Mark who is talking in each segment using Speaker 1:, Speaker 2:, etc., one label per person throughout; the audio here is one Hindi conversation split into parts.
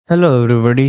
Speaker 1: Hello everybody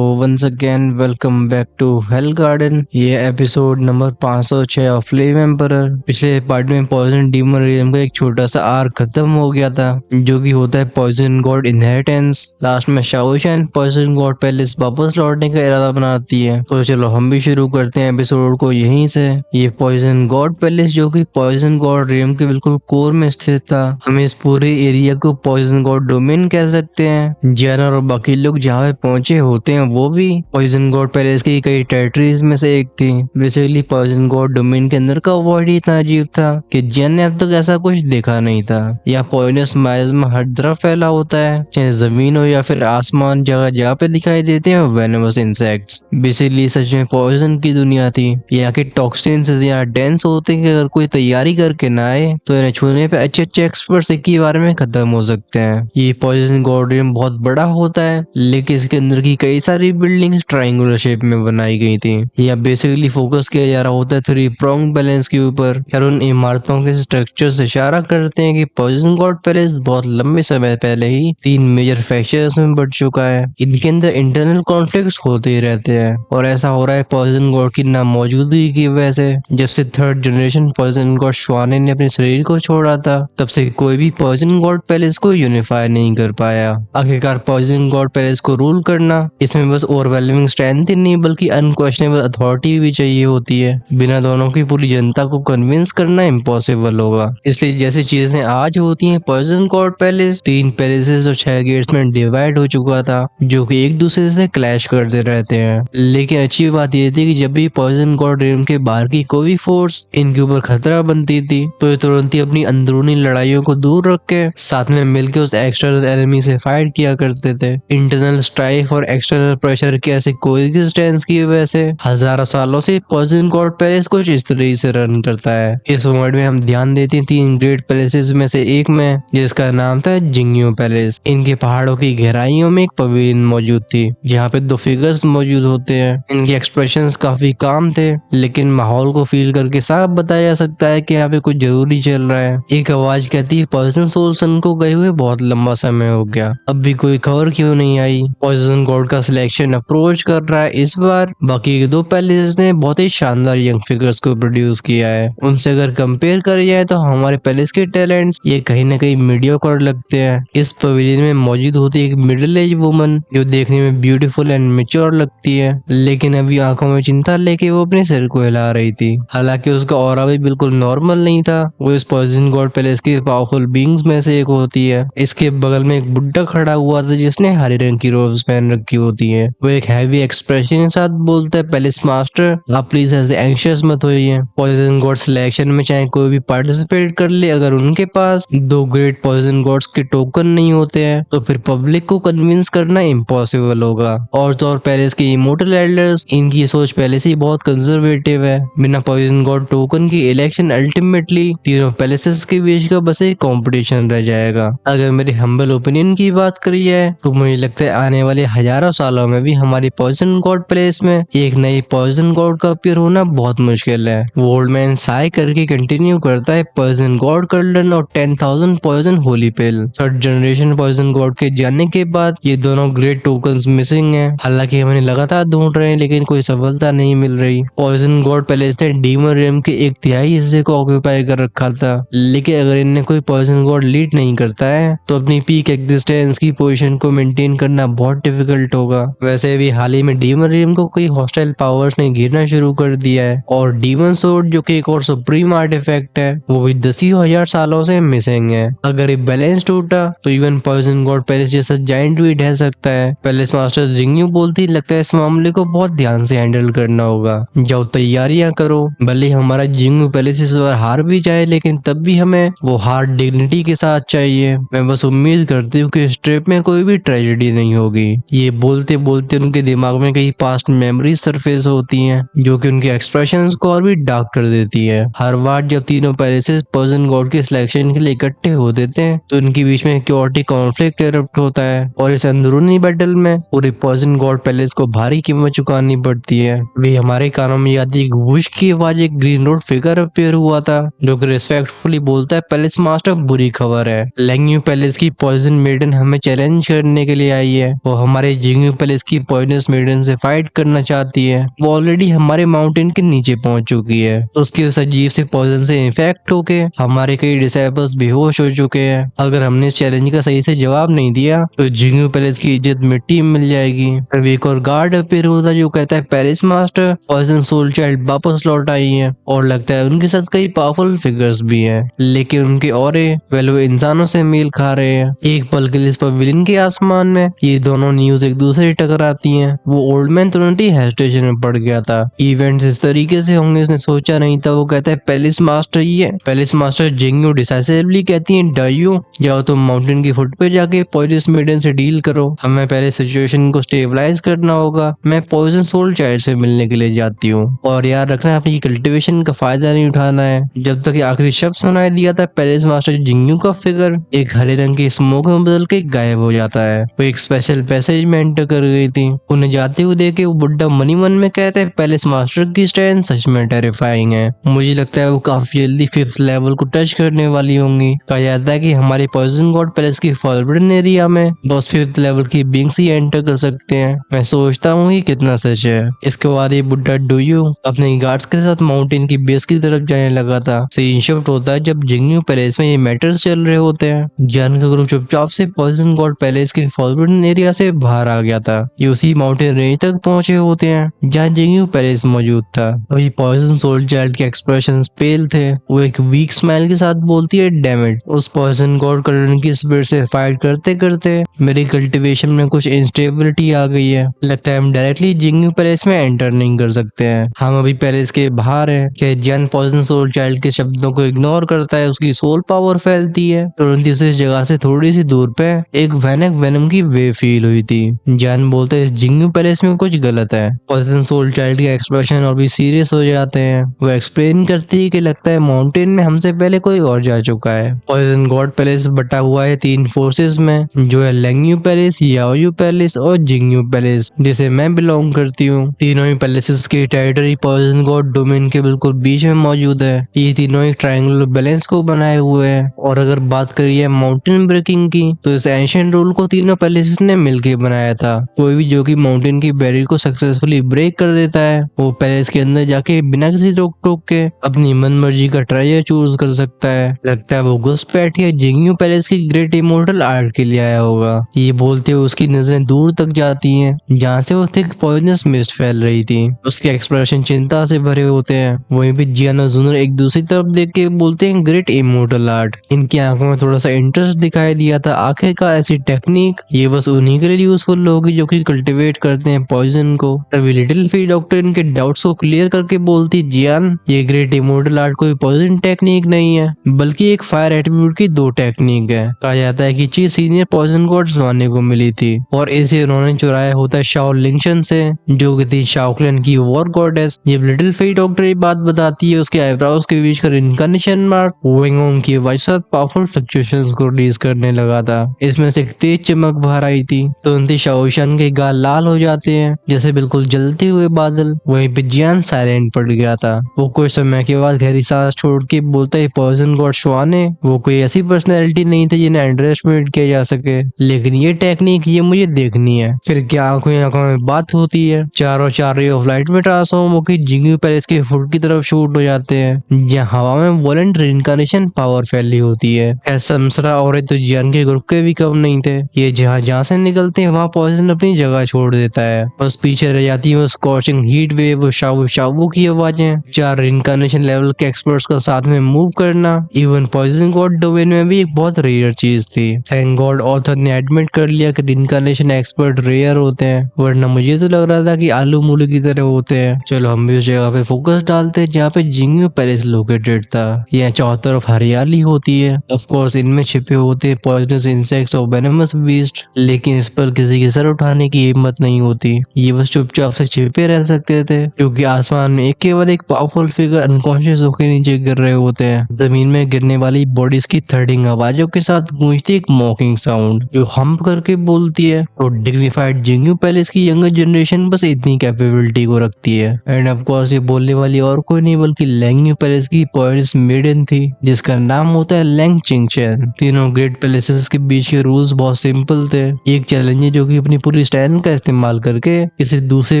Speaker 1: once again welcome back to hell garden. ये episode number 506 of flame emperor. पिछले पार्ट में पॉइजन डीमन रियम का एक छोटा सा आर्क खत्म हो गया था, जो कि होता है पॉइजन गॉड इनहेरिटेंस। लास्ट में शाओशान पॉइजन गॉड पैलेस वापस लौटने का इरादा बनाती है। तो चलो हम भी शुरू करते हैं एपिसोड को यहीं से। ये पॉइजन गॉड पैलेस, जो कि पॉइजन गॉड रियम के बिल्कुल कोर में स्थित था। हम इस पूरे एरिया को पॉइजन गॉड डोमेन कह सकते हैं। जैनर और बाकी लोग जहाँ पे पहुंचे होते हैं वो भी पॉइजन गॉड पैलेस की कई टेरिटरीज में से एक थी। बेसिकली पॉइजन गॉड डोमेन के अंदर का वर्ल्ड ही इतना अजीब था कि जैन ने अब तक ऐसा कुछ देखा नहीं था। यहाँ पॉइजनस माइज्म हर तरफ फैला होता है, चाहे जमीन हो या फिर आसमान। जगह जगह पे दिखाई देते हैं वेनमस इंसेक्ट्स। बेसिकली सच में पॉइजन की दुनिया थी। यहाँ के टॉक्सिन्स यहाँ डेंस होते हैं कि अगर कोई तैयारी करके ना आए तो इन्हें छूने पे अच्छे अच्छे एक्सपर्ट्स एक ही बार में खत्म हो सकते हैं। ये पॉइजन गॉड बहुत बड़ा होता है, लेकिन इसके अंदर की कई सारी बिल्डिंग्स ट्रायंगुलर शेप में बनाई गई थी। यहाँ बेसिकली फोकस किया जा रहा होता है थ्री प्रोंग बैलेंस के ऊपर। यार उन इमारतों के स्ट्रक्चर से इशारा करते हैं कि पॉइजन गॉड पैलेस बहुत लंबे समय पहले ही 3 मेजर फैक्शंस में बढ़ चुका है। इनके अंदर इंटरनल कॉन्फ्लिक्ट्स होते ही रहते हैं, और ऐसा हो रहा है पॉइजन गॉड की ना मौजूदगी की वजह से। जब से थर्ड जनरेशन पॉइजन गॉड श्वाने ने अपने शरीर को छोड़ा था, तब से कोई भी पॉइजन गॉड पैलेस को यूनिफाई नहीं कर पाया। आखिरकार पॉइजन गॉड पैलेस को रूल करना, इसमें बस ओवरवेलमिंग स्ट्रेंथ ही नहीं बल्कि अनक्वेश्चनेबल अथॉरिटी भी चाहिए होती है। बिना दोनों की पूरी जनता को कन्विंस करना इम्पॉसिबल होगा। इसलिए जैसी चीजें आज होती हैं, पॉइजन गॉड पैलेस 3 पैलेसेस और 6 गेट्स में डिवाइड हो चुका था, जो कि एक दूसरे से क्लैश करते रहते हैं। लेकिन अच्छी बात यह थी कि जब भी पॉइजन गॉड रियम के बाहर की कोई भी फोर्स इनके ऊपर खतरा बनती थी, तो ये तुरंत ही अपनी अंदरूनी लड़ाइयों को दूर रख के साथ में मिलकर उस एक्सटर्नल एनिमी से फाइट किया करते थे। इंटरनल स्ट्राइफ और एक्सटर्नल प्रेशर के ऐसे कोएग्जिस्टेंस की वजह से हजारों सालों से पॉइजन गॉड पैलेस कुछ इस तरह से रन करता है। इस वर्ड में हम ध्यान देते हैं 3 ग्रेट पैलेसेस में से एक में, जिसका नाम था जिंगयू पैलेस। इनके पहाड़ों की गहराइयों में एक पवेलियन मौजूद थी, जहाँ पे 2 फिगर्स मौजूद होते हैं। इनके एक्सप्रेशंस काफी काम थे, लेकिन माहौल को फील करके साफ बताया जा सकता है कि यहाँ पे कुछ जरूरी चल रहा है। एक आवाज कहती है पॉइजन सोल सन को गए हुए बहुत लंबा समय हो गया, अब भी कोई खबर क्यों नहीं आई। पॉइजन गॉड का सिलेक्शन अप्रोच कर रहा है इस बार। बाकी के 2 पैलेस ने बहुत ही शानदार यंग फिगर्स को प्रोड्यूस किया है। उनसे अगर कंपेयर कर जाए तो हमारे पैलेस के टैलेंट्स ये कहीं ना कहीं मीडियोकर लगते हैं। इस पवेलियन में मौजूद होती है एक मिडिल एज वुमन, जो देखने में ब्यूटीफुल एंड मेच्योर लगती है, लेकिन अभी आंखों में चिंता लेके वो अपने सिर को हिला रही थी। हालांकि उसका ऑरा भी बिल्कुल नॉर्मल नहीं था। वो इस पॉइजन गॉड पैलेस के पावरफुल बींग्स में से एक होती है। इसके बगल में एक बुड्ढा खड़ा हुआ था जिसने हरे रंग की रोब्स पहन रखी होती है। वो एक हैवी एक्सप्रेशन के साथ बोलता है, पैलेस मास्टर आप प्लीज ऐसे एंग्शियस मत होइए। पॉइजन गॉड सिलेक्शन में चाहे कोई भी पार्टिसिपेट कर ले, अगर उनके पास 2 ग्रेट पॉइजन गॉड्स के टोकन नहीं होते हैं तो फिर पब्लिक को कन्विंस करना इम्पॉसिबल होगा। और तो और पैलेस के इमोर्टल एल्डर्स, इनकी सोच पहले से ही बहुत कंजर्वेटिव है। बिना पॉइजन गॉड टोकन की इलेक्शन अल्टीमेटली तीनों पैलेसेस के बीच का बस एक कॉम्पिटिशन रह जाएगा। अगर मेरे हम्बल ओपिनियन की बात करी जाए तो मुझे लगता है आने वाले हजारों सालों में भी हमारी पॉइजन गॉड पैलेस में एक नई पॉइजन गॉड का अपीयर होना बहुत मुश्किल है। ओल्ड मैन साई करके कंटिन्यू करता है, पॉइजन गॉड कर्लन और 10,000 पॉइजन होली पेल। थर्ड जनरेशन पॉइजन गॉड के जाने के बाद ये दोनों ग्रेट टोकन्स मिसिंग हैं। हालांकि हम इन्हें लगातार ढूंढ रहे हैं, लेकिन कोई सफलता नहीं मिल रही। पॉइजन गॉड पैलेस ने डीमन रियम के 1/3 हिस्से को ऑक्यूपाई कर रखा था, लेकिन अगर इन्हें कोई पॉइजन गॉड लीड नहीं करता है तो अपनी पीक एग्जिस्टेंस की पोजीशन को मेंटेन करना बहुत डिफिकल्ट होगा। वैसे भी हाल ही में डीमन रियम को कई हॉस्टाइल पावर्स ने घेरना शुरू कर दिया है, और डीमन सोर्ड जो कि एक और सुप्रीम आर्टिफैक्ट है, वो भी 10,000 सालों से मिसिंग है। अगर ये बैलेंस टूटा तो इवन पॉइजन गॉड पैलेस जैसा जाइंट भी ढह सकता है। पैलेस मास्टर जिंगयू बोलती, लगता है इस मामले को बहुत ध्यान से हैंडल करना होगा, जाओ तैयारियां करो। भले हमारा जिंगयू पैलेस इस बार हार भी जाए, लेकिन तब भी हमें वो हार डिग्निटी के साथ चाहिए। मैं बस उम्मीद करती हूँ कि इस ट्रिप में कोई भी ट्रेजेडी नहीं होगी। ये बोलते बोलते उनके दिमाग में कई पास्ट मेमोरीज सरफेस होती हैं, जो कि उनके एक्सप्रेशंस को और भी डार्क कर देती है। हर बार जब तीनों पैलेसेस पॉइजन गॉड के सिलेक्शन के लिए इकट्ठे हो देते हैं तो इनके बीच में क्योरिटी कॉन्फ्लिक्ट एरप्ट होता है, और इस अंदरूनी बैटल में पूरे पॉइजन गॉड पैलेस को भारी कीमत चुकानी पड़ती है। भी हमारे कानों में याद एक वुश की आवाज, एक ग्रीन रोड फिगर अपेयर हुआ था, जो कि रिस्पेक्टफुली बोलता है, पैलेस मास्टर बुरी खबर है, लैंगयू पैलेस की पॉइजन मेडन हमें चैलेंज करने के लिए आई है। है। वो हमारे जिंगू पैलेस की पॉइजनस मेडन से फाइट करना चाहती है। वो ऑलरेडी हमारे माउंटेन के नीचे पहुंच चुकी है। उसके उस अजीब से पॉइजन से इन्फेक्ट होके हमारे कई डिसाइपल्स बेहोश हो चुके हैं। अगर हमने इस चैलेंज का सही से जवाब नहीं दिया तो जिंगू पैलेस की इज्जत मिट्टी में मिल जाएगी। तब एक और गार्ड अपीयर होता है जो कहता है palace master poison soul child वापस लौट आई है और लगता है उनके साथ कई पावरफुल फिगर्स भी हैं, लेकिन उनके औरे वो इंसानों से मेल खा रहे हैं। एक पल के लिए इस पवेलियन के आसमान में ये दोनों न्यूज एक दूसरे से टकराती हैं। वो ओल्ड मैन तुरंत ही हेजिटेशन में पड़ गया था। इवेंट्स इस तरीके से होंगे उसने सोचा नहीं था। वो कहता है पैलेस मास्टर ये पैलेस मास्टर जिंगू डिसाइसिवली कहती है डाइयो जाओ तुम माउंटेन की फुट पे जाके पॉइजनस मेडन से डील करो। हमें पहले सिचुएशन को स्टेबलाइज करना होगा। मैं पॉइजन सोल चाइल्ड से मिलने के लिए जाती हूँ और याद रखना अपनी कल्टिवेशन का फायदा नहीं उठाना है। जब तक आखिरी शब्द सुनाई दिया था पैलेस मास्टर जिंगू का फिगर एक हरे रंग की स्मोक में बदल के गायब हो जाता है। वो एक स्पेशल पैसेज में एंटर कर गई थी। उन्हें जाते हुए देख के वो बुड्ढा मनी मन में कहते हैं पैलेस मास्टर की स्ट्रेंथ सच में टेरिफाइंग है। मुझे लगता है वो काफी जल्दी 5th लेवल को टच करने वाली होंगी। कहा जाता है कि हमारे पॉइजन गॉड पैलेस की फॉरबिडन एरिया में बस 5th लेवल की बींग्स ही एंटर कर सकते हैं। मैं सोचता हूँ ये कितना सच है। इसके बाद ये बुड्ढा डूयू अपने गार्ड्स के साथ माउंटेन की बेस की तरफ जाने लगा था। सीन शिफ्ट होता है जब जिंगू पैलेस में ये मैटर्स चल रहे होते हैं। जन का ग्रुप चुपचाप से पॉइजन गॉड पैलेस के फॉरबिडन एरिया से बाहर आ गया था। ये उसी माउंटेन रेंज तक पहुंचे होते हैं जहाँ जिंगू पैलेस मौजूद था। अभी पॉइजन सोल चाइल्ड के एक्सप्रेशन पेल थे। वो एक वीक स्माइल के साथ बोलती है डैम इट। उस पॉइजन गॉड कलर की स्पिरिट से फाइट करते करते मेरी कल्टिवेशन में कुछ इंस्टेबिलिटी आ गई है। लगता है हम डायरेक्टली जिंगू पैलेस में एंटर नहीं कर सकते हैं। हम अभी पैलेस के बाहर हैं। क्या जन पॉइजन सोल चाइल्ड के शब्दों को इग्नोर करता है। उसकी सोल पावर फैलती है। तुरंत उसे इस जगह से थोड़ी सी दूर पे एक वेनम की वे फील हुई थी। जन बोलते हैं जिंगू पैलेस में कुछ गलत है। पॉइजन सोल चाइल्ड के एक्सप्रेशन और भी सीरियस हो जाते हैं। वो एक्सप्लेन करती है कि लगता है माउंटेन में हमसे पहले कोई और जा चुका है। पॉइजन गॉड पैलेस बटा हुआ है 3 फोर्सेस में जो है लेंगयू पैलेस, याओयू पैलेस और जिंगयू पैलेस जिसे मैं बिलोंग करती हूँ। तीनों ही पैलेसेस की टेरिटरी पॉइजन गॉड डोमेन के बिल्कुल बीच में मौजूद है। ये तीनों एक ट्रायंगुलर बैलेंस को बनाए हुए हैं। और अगर बात करिए माउंटेन ब्रेकिंग की तो इस एंशिएंट रूल को तीनों पैलेसेस ने मिलकर बनाया था। कोई भी जो कि माउंटेन की बैरियर को सक्सेसफुली ब्रेक कर देता है वो पैलेस के अंदर जाके बिना किसी रोक टोक के अपनी मन मर्जी का ट्रेजर चूज कर सकता है। लगता है वो घुसपैठ या जिंगयू पैलेस की ग्रेट इमोर्टल आर्ट के लिए आया होगा। ये बोलते हुए उसकी नजरें दूर तक जाती हैं जहाँ से वो थिक पॉइजनस मिस्ट फैल रही थी। उसके एक्सप्रेशन चिंता से भरे होते हैं। वहीं पे जियान और जुनर एक दूसरी तरफ देख के बोलते हैं ग्रेट इमोर्टल आर्ट। इनकी आंखों में थोड़ा सा इंटरेस्ट दिखाई दिया था। आखिरकार ऐसी टेक्निक ये बस उन्हीं के लिए यूजफुल होगी जो कि कल्टिवेट करते हैं पॉइजन को। तभी लिटिल फी डॉक्टर इनके डाउट्स को क्लियर करके बोलती जियान ये ग्रेट इमोर्टल आर्ट कोई पॉइजन टेक्निक नहीं है बल्कि एक फायर एट्रीब्यूट की 2 टेक्निक है। कहा जाता है कि चीज सीनियर पॉइजन गॉड ज़ुआने को मिली थी और इसे उन्होंने चुराया होता है शाओ लिंगशन से जो कि थी शाओक्लन की वॉर गॉडेस। जब लिटिल फी डॉक्टर ये बात बताती है उसके आईब्रोज के बीच का इनकार्नेशन मार्क विंगोंग की वजह से पावरफुल फ्लक्चुएशंस को रिलीज करने लगा था। इसमें से एक तेज चमक बाहर आई थी। तुरंत ही शाओशान के गाल लाल हो जाते हैं जैसे बिल्कुल जलते हुए बादल। वहीं पे जियान साइलेंट पड़ गया था। वो कुछ समय के बाद गहरी सांस छोड़ के बोलता है पॉइजन गॉड शुआने वो कोई ऐसी पर्सनैलिटी नहीं थी जिन्हें अंडर एस्टिमेट किया जा सके, लेकिन ये टेक्निक ये मुझे देखनी है। फिर क्या आंखों में बात होती है। चारों 4 रे ऑफ लाइट में ट्रांसफॉर्म होकर जिंगयू पैलेस के फुट की तरफ शूट हो जाते हैं जहाँ हवा में वॉलेंट रिइंकार्नेशन पावर फैली होती है। समसरा और तो जियान के ग्रुप के भी कम नहीं थे। ये जहाँ से निकलते हैं वहाँ पॉइजन अपनी जगह छोड़ देता है। बस पीछे रह जाती है स्कॉचिंग हीट वेव, शावू शावू की आवाजें। 4 रिइंकार्नेशन लेवल के एक्सपर्ट्स का साथ में मूव करना इवन पॉइजन गॉड डोमेन में भी एक बहुत रेयर चीज थी। थैंक गॉड ऑथर ने एडमिट कर लिया कि रिइंकार्नेशन एक्सपर्ट रेयर होते हैं, वरना मुझे तो लग रहा था कि आलू मूली की तरह होते हैं। चलो हम भी उस जगह पे फोकस डालते हैं जहाँ पे जिंगयू पैलेस लोकेटेड था। यहाँ चारों तरफ हरियाली होती है। ऑफ कोर्स इनमें छिपे होते हैं पॉइजनस इंसेक्ट्स और वेनमस बीस्ट, लेकिन इस पर किसी की सर उठाने की हिम्मत नहीं होती। ये बस चुपचाप से छिपे रह सकते थे क्योंकि आसमान में एक के बाद एक पावरफुल फिगर अनकॉन्शियस होकर नीचे गिर रहे होते हैं। जमीन में गिरने वाली बॉडीज की थर्डिंग आवाजों के साथ गूंजती एक मॉकिंग साउंड जो हम्प करके बोलती है। और डिग्निफाइड जिंगयू पैलेस की यंगर जनरेशन बस इतनी कैपेबिलिटी को रखती है। एंड ऑफ कोर्स ये बोलने वाली और कोई नहीं बल्कि लेंगयू पैलेस की पॉइजनस मेडन थी जिसका नाम होता है लेंग चिंगचेन। तीनों ग्रेट पैलेसेस के बीच के रूल्स बहुत सिंपल थे। एक चैलेंज है जो कि अपनी पूरी स्ट्रेंथ का इस्तेमाल करके किसी दूसरे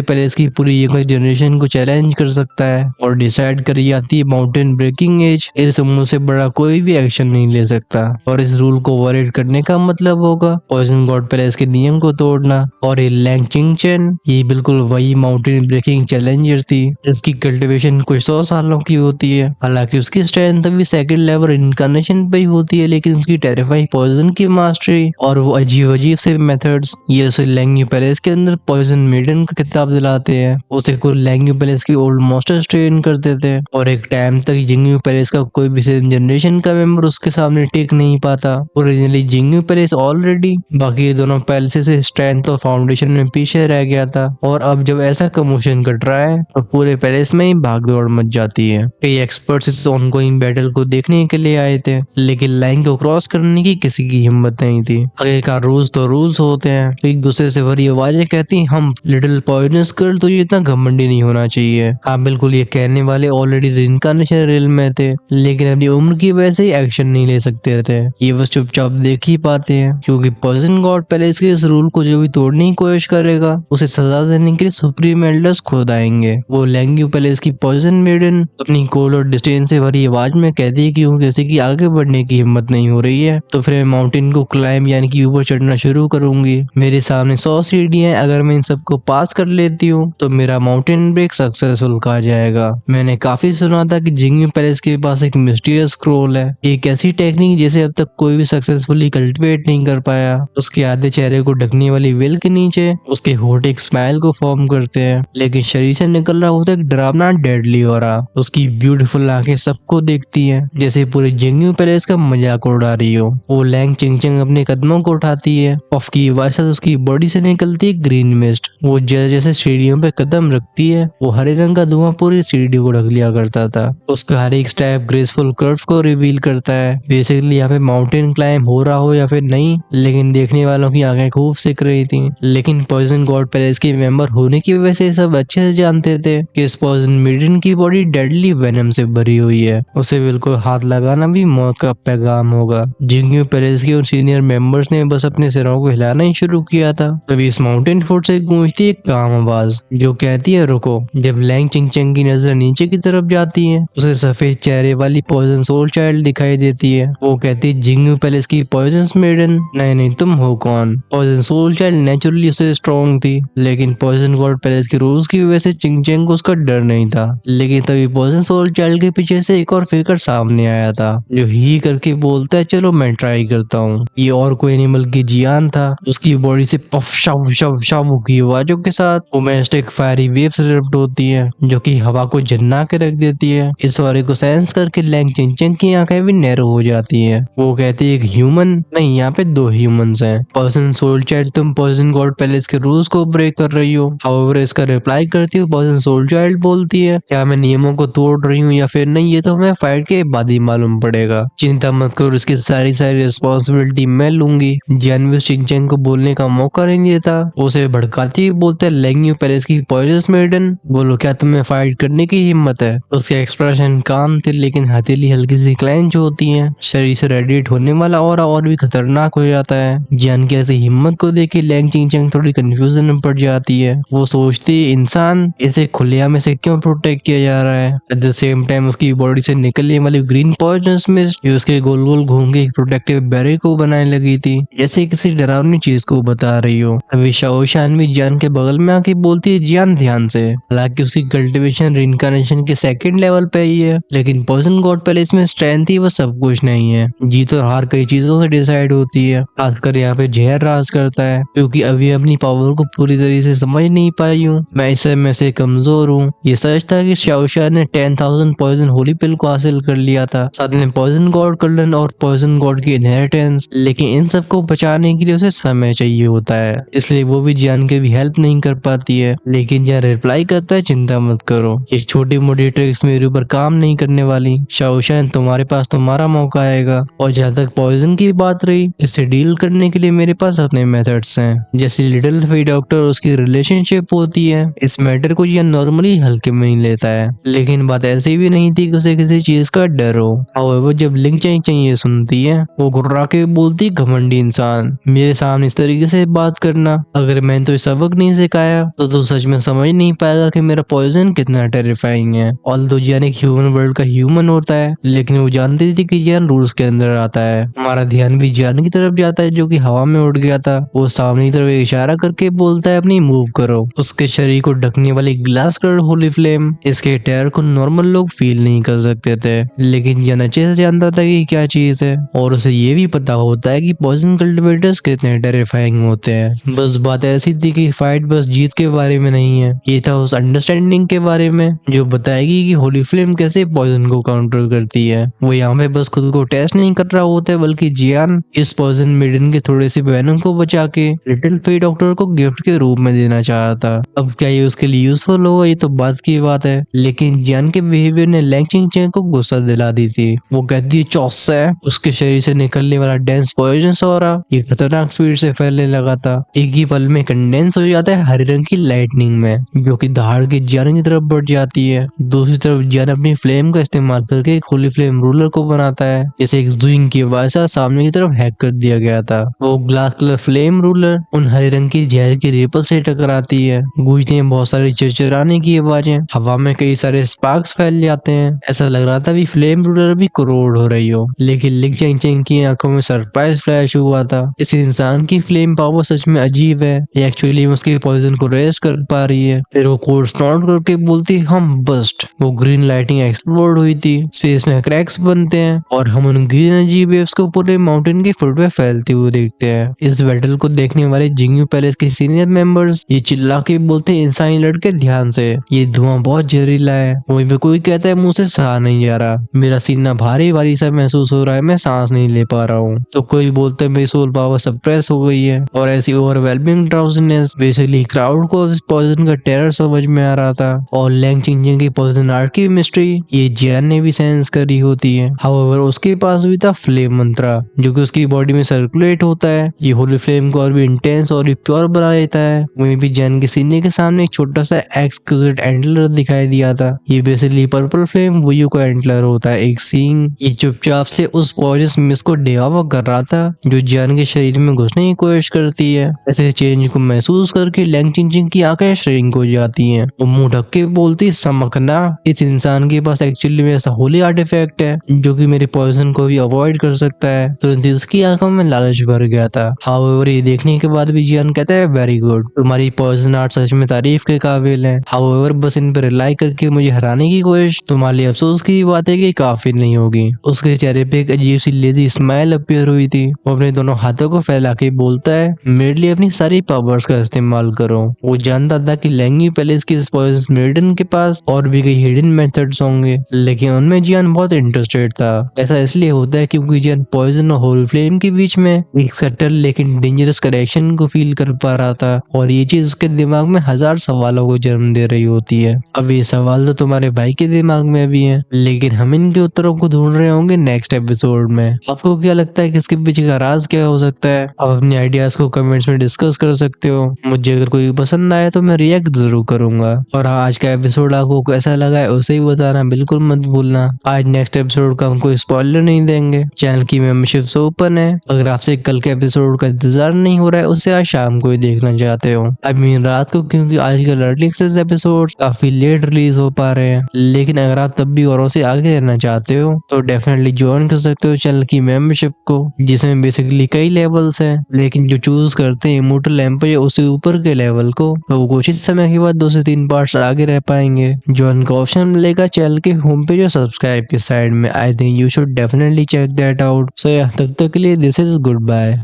Speaker 1: पैलेस की पूरी यंगर जनरेशन को चैलेंज कर सकता है और डिसाइड करी जाती है माउंटेन ब्रेकिंग एज। इस उम्र से बड़ा कोई भी एक्शन नहीं ले सकता और इस रूल को ओवरराइड करने का मतलब होगा पॉइजन गॉड पैलेस के नियम को तोड़ना। और ये लैंग चिंगचेन ये बिल्कुल वही माउंटेन ब्रेकिंग चैलेंजर थी। इसकी कल्टीवेशन कुछ 100 सालों की होती है। हालांकि उसकी स्ट्रेंथ अभी सेकंड लेवल इनकारनेशन पे ही होती है, लेकिन उसकी टेरिफाइंग पॉइजन की मास्टरी और वो अजीब अजीब से मेथड्स ये उसे लैंग्यू पैलेस के अंदर पॉइजन मेडन का खिताब दिलाते हैं। उसे कुछ लैंग्यू पैलेस की ओल्ड मास्टर्स ट्रेन करते थे और एक टाइम तक जिंगयू पैलेस का कोई भी जनरेशन का मेंबर उसके सामने टिक नहीं पाता। ओरिजिनली जिंगयू पैलेस ऑलरेडी बाकी दोनों पैलेस से स्ट्रेंथ और फाउंडेशन में पीछे रह गया था और अब जब ऐसा कमोशन घट रहा है तो पूरे पैलेस में ही भागदौड़ मच जाती है। कई एक्सपर्ट्स इस ऑनगोइंग बैटल को देखने के लिए आए थे, लेकिन लाइन को क्रॉस करने की किसी की हिम्मत नहीं थी। आखिरकार रूल्स तो रूल्स होते हैं। एक दूसरे से भरी आवाजें कहती हम लिटिल पॉइजनस गर्ल तो ये इतना घमंडी नहीं होना चाहिए। हाँ बिल्कुल, ये कहने वाले ऑलरेडी रिइंकार्नेशन रियल में थे, लेकिन अपनी उम्र की वजह से एक्शन नहीं ले सकते थे। ये बस चुपचाप देख ही पाते हैं, क्योंकि पॉइजन गॉड पैलेस के इस रूल को जो भी तोड़ने की कोशिश करेगा उसे सजा देने के लिए सुप्रीम एल्डर्स खुद आएंगे। वो लैंग्यू पैलेस की पॉइजन मेडन अपनी कोल और डिस्टेंस से भरी आवाज में कहती है कि किसी की आगे बढ़ने की हिम्मत नहीं हो रही है तो फिर मैं माउंटेन को क्लाइम यानी कि ऊपर चढ़ना शुरू करूंगी। मेरे सामने 100 सीढ़ियां हैं, अगर मैं इन सबको पास कर लेती हूँ तो मेरा माउंटेन ब्रेक सक्सेसफुल कहा जाएगा। मैंने काफी सुना था कि जिंगयू पैलेस के पास एक मिस्टीरियस स्क्रॉल है, एक ऐसी टेक्निक जिसे अब तक कोई भी सक्सेसफुली कल्टिवेट नहीं कर पाया। उसके आधे चेहरे को ढकने वाली वेल के नीचे उसके होठ एक स्माइल को फॉर्म करते हैं, लेकिन शरीर से निकल रहा होता है एक डरावना डेडली ऑरा। उसकी ब्यूटीफुल आंखें सबको देखती हैं जैसे पूरे जिंगयू पैलेस का मजाक उड़ा रही हो। वो लैंग चिंगचंग अपने कदमों को उठाती है, पफ की आवाज से उसकी बॉडी से निकलती है ग्रीन मिस्ट। वो जैसे जैसे सीढ़ियों पे कदम रखती है वो हरे रंग का धुआं पूरी सीढ़ी को ढक लिया करता था। उसका हर एक स्टेप ग्रेसफुल कर्व्स को रिवील करता है। बेसिकली यहाँ पे माउंटेन क्लाइम हो रहा हो या फिर नहीं, लेकिन देखने वालों की आंखें खूब सिक रही थी। लेकिन पॉइजन गॉड पैलेस के मेंबर होने की वजह से सब अच्छे से जानते थे कि इस पॉइजन मेडन की बॉडी डेडली वेनम से भरी हुई है। उसे बिल्कुल हाथ लगाना भी मौत का पैगाम होगा। जिंगयू पैलेस के उन सीनियर मेंबर्स ने बस अपने सिरों को हिलाना ही शुरू किया था, तभी इस माउंटेन फोर्ट से गूंजती एक काम आवाज जो कहती है रुको। जब लैंग चिंगचंग की नजर नीचे की तरफ जाती है उसे सफेद चेहरे वाली पॉइजन सोल चाइल्ड दिखाई देती है। वो कहती है जिंगयू पैलेस की पॉइजन मेडन। नहीं तुम हो कौन? पॉइजन सोल चाइल्ड नेचुरली उससे स्ट्रॉन्ग थी, लेकिन पॉइजन गॉड पैलेस के रूल्स की वजह से चिंगचंग को उसका डर नहीं था। लेकिन तभी पॉइजन सोल चाइल्ड के पीछे से एक और फिगर सामने आया था जो ही करके बोलता है चलो मैं ट्राई करता हूँ। ये और कोई एनिमल की जियान था। उसकी बॉडी से पफ शव शव शव की आवाजों के साथ वोमेस्टिक फायरी वेव्स रिफ्ट होती है जो कि हवा को जन्ना के रख देती है। इस वारे को सेंस करके लैंग चिंगचंग की आंखें भी नैरो हो जाती है। वो कहती है एक ह्यूमन नहीं, यहाँ पे 2 ह्यूमंस हैं। पॉइजन सोल चाइल्ड तुम पॉइजन गॉड पैलेस के रूल्स को ब्रेक कर रही हो। हाउएवर इसका रिप्लाई करती हो पॉइजन सोल चाइल्ड बोलती है क्या मैं नियमों को तोड़ रही हूँ या फिर नहीं, ये तो हमें फाइट के बाद ही मालूम पड़ेगा। चिंता मत करो, इसकी सारी रिस्पॉन्सिबिलिटी मैं लूंगी। जियान चिंगचंग को बोलने का मौका नहीं देता, उसे भड़काती बोलते लैंग्यू पैलेस की पॉइजन मेडन बोलो क्या तुम्हें फाइट करने की हिम्मत है? उसके एक्सप्रेशन काम थे, लेकिन हथेली हल्की सी क्लेंच होती है। शरीर से रेडिएट होने वाला और भी खतरनाक हो जाता है। जियान की ऐसी हिम्मत को देख के लैंग चिंगचंग थोड़ी कंफ्यूजन में पड़ जाती है। वो सोचती है इंसान इसे खुलेआम से क्यों प्रोटेक्ट किया जा रहा है। एट द सेम टाइम उसकी बॉडी से निकलने वाली ग्रीन पॉइजनस मिस्ट उसके गोल गोल घूम के एक प्रोटेक्टिव बैरियर को बनाने लगी थी, जैसे किसी डरावनी चीज को बता रही हो। अभी शाओशान भी जियान के बगल में आके बोलती है जियान ध्यान से। हालांकि उसकी कल्टीवेशन रिइंकार्नेशन के सेकंड लेवल पे ही है, लेकिन पॉइजन गॉड पैलेस में स्ट्रेंथ ही वो सब कुछ नहीं है। जीत और हार कई चीजों से डिसाइड होती है, खासकर यहाँ पे जहर राज करता है, क्योंकि अभी अपनी पावर को पूरी तरीके से समझ नहीं पाई हूँ। मैं इस समय से कमजोर हूँ। ये सच था कि शाओशान ने 10,000 पॉइजन होली पिल को हासिल कर लिया था, साथ में पॉइजन गॉड कर्लन और पॉइजन गॉड की इनहेरिटेंस, लेकिन इन सबको बचाने के लिए उसे समय चाहिए होता है, इसलिए वो भी जियान के भी हेल्प नहीं कर पाती है। लेकिन जियान रिप्लाई करता है चिंता मत करो, ये छोटी मोटी ट्रिक्स मेरे ऊपर काम नहीं करने वाली। शाओशान तुम्हारे पास तुम्हारा मौका आएगा। और जहाँ तक पॉइजन की बात रही, इससे डील करने के लिए मेरे पास अपने मेथड्स हैं। जैसे लिटिल फी डॉक्टर उसकी रिलेशनशिप होती है, इस मैटर को जियान नॉर्मली हल्के में ही लेता है, लेकिन बात ऐसी भी नहीं थी कि उसे किसी चीज का डर हो। हाउएवर जब लिंग चाहिए सुनती है वो घुर्रा के बोलती घमंडी इंसान, मेरे सामने इस तरीके से बात करना, अगर मैंने तो सबक नहीं सिखाया तो तू सच में समझ नहीं पाएगा कि मेरा पॉइजन कितना टेरिफाइंग है। ऑल्दो जियान एक ह्यूमन वर्ल्ड का ह्यूमन होता है, लेकिन वो जानती थी कि जियान रूल्स के अंदर आता है। हमारा ध्यान भी जियान की तरफ जाता है जो कि हवा में उड़ गया था। वो सामने की तरफ इशारा करके बोलता है अपनी मूव करो। उसके शरीर को ढकने वाली ग्लास कलर होली फ्लेम, इसके टेयर को नॉर्मल लोग फील नहीं कर सकते थे, लेकिन जियान अच्छे से जानता था कि क्या चीज है, और उसे ये भी पता होता है कि पॉइजन कल्टिवेटर्स कितने टेरिफाइंग होते हैं। बस बात ऐसी थी कि फाइट बस जीत के बारे में नहीं है, ये था उस अंडरस्टैंडिंग के बारे में जो बताएगी कि होली फ्लेम कैसे पॉइजन को काउंटर करती है। वो यहाँ पे बस खुद को टेस्ट नहीं कर रहा होता है, बल्कि जियान इस पॉइजन मेडन के थोड़े से वेनम को बचा के लिटिल फी डॉक्टर को गिफ्ट के रूप में देना चाहा था। अब क्या ये उसके लिए यूजफुल होगा ये तो बात की बात है, लेकिन जियान के बिहेवियर ने लैंग चिंग को गुस्सा दिला दी थी। वो कहती है चौस है, उसके शरीर से निकलने वाला डेंस पॉइजन ऑरा ये खतरनाक स्पीड से फैलने लगा था। एक ही पल में कंडेंस हो जाता है हरे रंग की लाइटनिंग में, जो कि दहाड़ के जियान की तरफ बढ़ जाती है। दूसरी तरफ जियान अपनी फ्लेम का इस्तेमाल करके एक होली फ्लेम रूलर को बनाता है, जैसे एक जुइंग की आवाज से सामने की तरफ हैक कर दिया गया था। वो ग्लास कलर फ्लेम रूलर उन हरे रंग की जहर की रेपल से टकराती है, गूंजती हैं बहुत सारी चिरचिराने की आवाजें, हवा में कई सारे स्पार्क्स फैल जाते हैं। ऐसा लग रहा था भी फ्लेम रूलर भी करोड़ हो रही हो, लेकिन लिंग चेंग चेंग की आंखों में सरप्राइज फ्लैश हुआ था। इस इंसान की फ्लेम पावर सच में अजीब है, ये एक्चुअली उसके पॉइजन को रेस कर पा रही है। फिर वो कोड स्नॉट करके बोलती हम बस्ट। वो ग्रीन लाइटिंग एक्सप्लोड हुई थी, स्पेस में क्रैक्स बनते हैं और हम उन ग्रीन एनर्जी वेव्स को पूरे माउंटेन के फुट पे फैलते हुए देखते हैं। इस बैटल को देखने वाले जिंगयू पैलेस के सीनियर मेंबर्स ये चिल्ला के बोलते हैं इंसानी लड़के ध्यान से, ये धुआं बहुत जहरीला है। वहीं पे कोई कहता है मुंह से सहा नहीं जा रहा, मेरा सीना भारी भारी सा महसूस हो रहा है, मैं सांस नहीं ले पा रहा हूँ। तो कोई बोलता है मेरी सोल पावर सप्रेस हो गई है। और ऐसी ओवरवेलमिंग ड्राउजीनेस, बेसिकली क्राउड को इस पॉइजन का टेरर समझ में आ रहा था। और लैंग चिंग की पॉइजन आर्ट की मिस्ट्री ये जियान ने भी सेंस करी होती है। हाउएवर उसके पास भी था फ्लेम मंत्रा, जो कि उसकी बॉडी में सर्कुलेट होता है। ये होली फ्लेम को और भी इंटेंस और भी प्योर बना देता है। वहीं भी जियान के सीने के सामने एक छोटा सा एक्सक्यूजेट एंटलर दिखाई दिया था। ये बेसिकली पर्पल फ्लेम वुयू का एंटलर होता है, एक सींग। ये चुपचाप से उस पॉइजनस मिस को डिगावा कर रहा था जो जियान के शरीर में घुसने की कोशिश करती है। ऐसे चेंज को महसूस करके लैंग चिंग की आंखें श्रिंक हो जाती हैं। वो मुंह ढक के बोलती समकना, इस इंसान के पास एक्चुअली में ऐसा होली आर्टिफैक्ट है जो कि मेरे पॉइजन को भी अवॉइड कर सकता है। तो उसकी आंखों में लालच भर गया था। हाउएवर ये देखने के बाद भी जियान कहता है वेरी गुड, तुम्हारी पॉइजन आर्ट सच में तारीफ के काबिल है। हाउएवर बस इन पर रिलाई करके मुझे हराने की कोशिश तुम्हारे लिए अफसोस की बात है कि काफी नहीं होगी। उसके चेहरे पे एक अजीब सी लेजी स्माइल अपीयर हुई थी। वो अपने दोनों हाथों को फैला के बोलता है मेरे लिए अपनी सारी पावर्स का इस्तेमाल करो। वो जानता था कि लैंगी पैलेस की पॉइजन मेडन के पास और भी कई हिडन मेथड्स होंगे, लेकिन उनमें जियान बहुत इंटरेस्टेड था। ऐसा इसलिए होता है क्योंकि जियान पॉइजन और होली फ्लेम के बीच में एक सटल लेकिन डेंजरस कनेक्शन को फील कर पा रहा था, और ये चीज उसके दिमाग में हजार सवालों को जन्म दे रही होती है। अब ये सवाल तो तुम्हारे भाई के दिमाग में भी है, लेकिन हम इनके उत्तरों को ढूंढ रहे होंगे नेक्स्ट एपिसोड में। आपको क्या लगता है कि इसके पीछे का राज क्या हो सकता है? आप अपने आइडियाज को कमेंट्स में डिस्कस कर सकते हो। मुझे अगर कोई पसंद आए तो मैं रिएक्ट जरूर करूंगा। और हाँ, आज का एपिसोड आपको कैसा लगा है उसे ही बताना बिल्कुल मत भूलना। आज नेक्स्ट एपिसोड का हम कोई स्पॉइलर नहीं देंगे। चैनल की मेंबरशिप से ओपन है। अगर आपसे कल के एपिसोड का इंतजार नहीं हो रहा है, उसे आज शाम को ही देखना चाहते हो, आई मीन रात को, क्योंकि आजकल अर्ली एक्सेस एपिसोड काफी लेट रिलीज हो पा रहे हैं। लेकिन अगर आप तब भी औरों से आगे रहना चाहते हो तो डेफिनेटली ज्वाइन कर सकते हो चैनल की मेंबरशिप को, जिसमें बेसिकली कई लेवल्स हैं, लेकिन जो चूज करते हैं इमोर्टल एम्पायर या उससे ऊपर के लेवल को, तो वो कुछ समय के बाद 2 से 3 पार्ट्स आगे रह पाएंगे। ज्वाइन का ऑप्शन मिलेगा चैनल के होम पेज और सब्सक्राइब के साइड में। I think you should definitely check that out. So या तब तक के लिए दिस इज गुड बाय।